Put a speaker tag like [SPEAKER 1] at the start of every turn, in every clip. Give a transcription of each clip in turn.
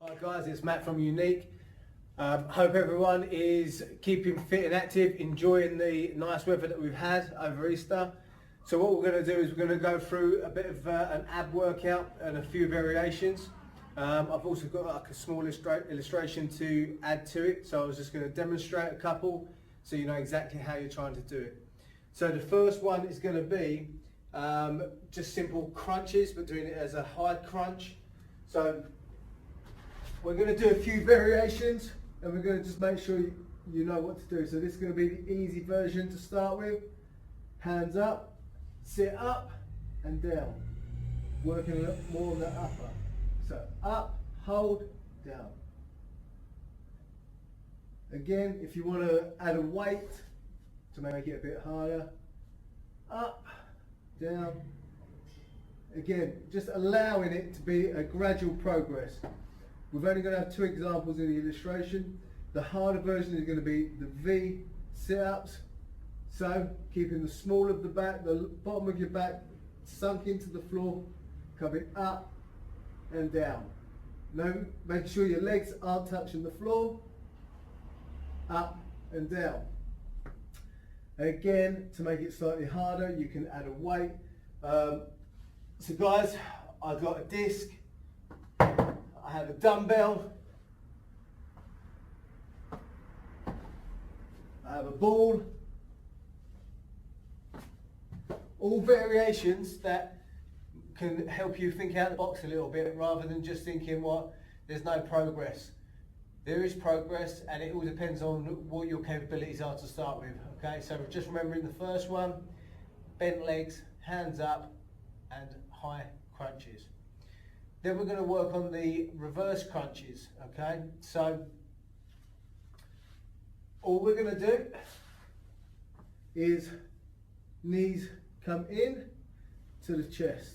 [SPEAKER 1] Hi guys, it's Matt from Unique. Hope everyone is keeping fit and active, enjoying the nice weather that we've had over Easter. So what we're going to do is we're going to go through a bit of an ab workout and a few variations. I've also got like a small illustration to add to it, so I was just going to demonstrate a couple so you know exactly how you're trying to do it. So the first one is going to be just simple crunches, but doing it as a high crunch. So we're going to do a few variations and we're going to just make sure you know what to do. So this is going to be the easy version to start with. Hands up, sit up and down. Working a little more on the upper. So up, hold, down. Again, if you want to add a weight to make it a bit harder, up, down. Again, just allowing it to be a gradual progress. We're only going to have two examples in the illustration. The harder version is going to be the V sit-ups. So keeping the small of the back, the bottom of your back sunk into the floor, coming up and down. Now make sure your legs aren't touching the floor. Up and down. Again, to make it slightly harder, you can add a weight. So guys, I've got a disc. I have a dumbbell, I have a ball, all variations that can help you think out the box a little bit rather than just thinking, well, there's no progress. There is progress and it all depends on what your capabilities are to start with. Okay, so just remembering the first one, bent legs, hands up and high crunches. Then we're going to work on the reverse crunches, okay? So all we're going to do is knees come in to the chest.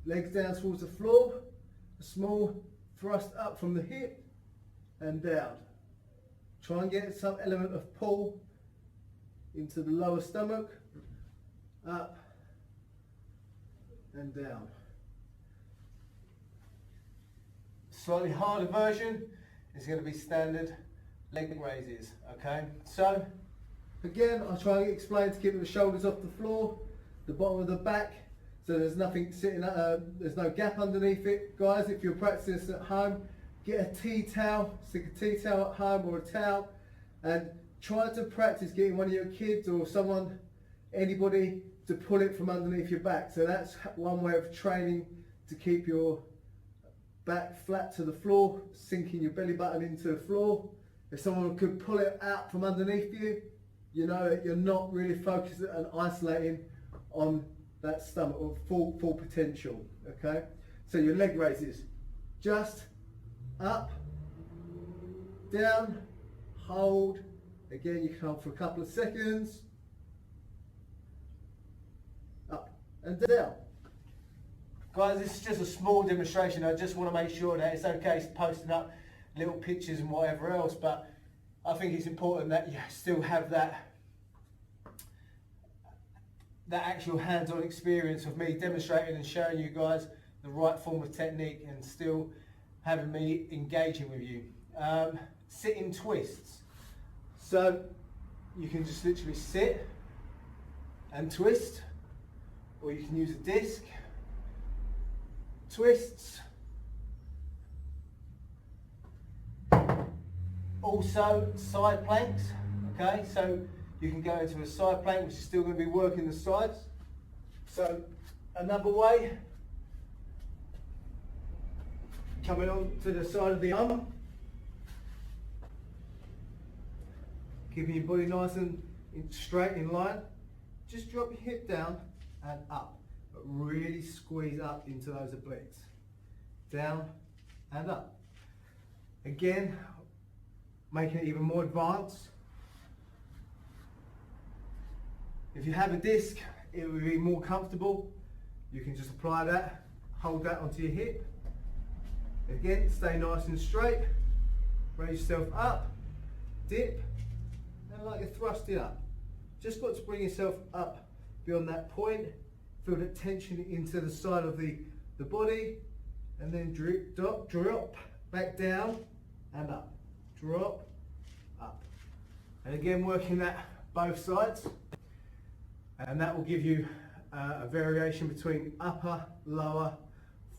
[SPEAKER 1] Legs down towards the floor, a small thrust up from the hip and down. Try and get some element of pull into the lower stomach, up and down. Slightly harder version is going to be standard leg raises, okay? So, again, I'll try and explain to keep the shoulders off the floor, the bottom of the back, so there's nothing sitting, there's no gap underneath it. Guys, if you're practicing this at home, get a tea towel, stick a tea towel at home or a towel, and try to practice getting one of your kids or someone, anybody, to pull it from underneath your back. So that's one way of training to keep your back flat to the floor, sinking your belly button into the floor. If someone could pull it out from underneath you, you know that you're not really focused and isolating on that stomach or full potential, okay? So your leg raises, just up, down, hold. Again, you can hold for a couple of seconds, up and down. Guys, this is just a small demonstration. I just want to make sure that it's okay posting up little pictures and whatever else, but I think it's important that you still have that actual hands-on experience of me demonstrating and showing you guys the right form of technique and still having me engaging with you. Sitting twists. So you can just literally sit and twist, or you can use a disc. Twists. Also side planks, okay? So you can go into a side plank, which is still going to be working the sides. So another way, coming on to the side of the arm, keeping your body nice and straight in line. Just drop your hip down and up. But really squeeze up into those obliques. Down and up. Again, making it even more advanced. If you have a disc, it will be more comfortable. You can just apply that, hold that onto your hip. Again, stay nice and straight. Raise yourself up, dip, and like you're thrusting up. Just got to bring yourself up beyond that point. Feel that tension into the side of the body and then drop, back down and up, drop, up. And again, working that both sides, and that will give you a variation between upper, lower,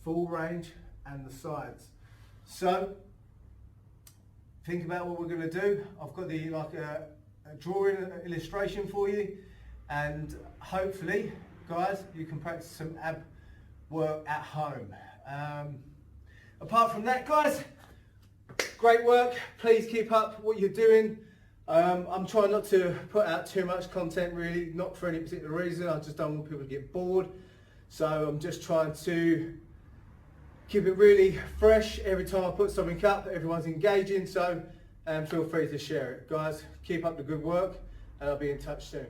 [SPEAKER 1] full range and the sides. So think about what we're going to do. I've got the a drawing illustration for you, and hopefully guys you can practice some ab work at home. Apart from that guys, great work. Please keep up what you're doing. I'm trying not to put out too much content, really, not for any particular reason. I just don't want people to get bored. So I'm just trying to keep it really fresh every time I put something up. Everyone's engaging, so feel free to share it. Guys, keep up the good work, and I'll be in touch soon.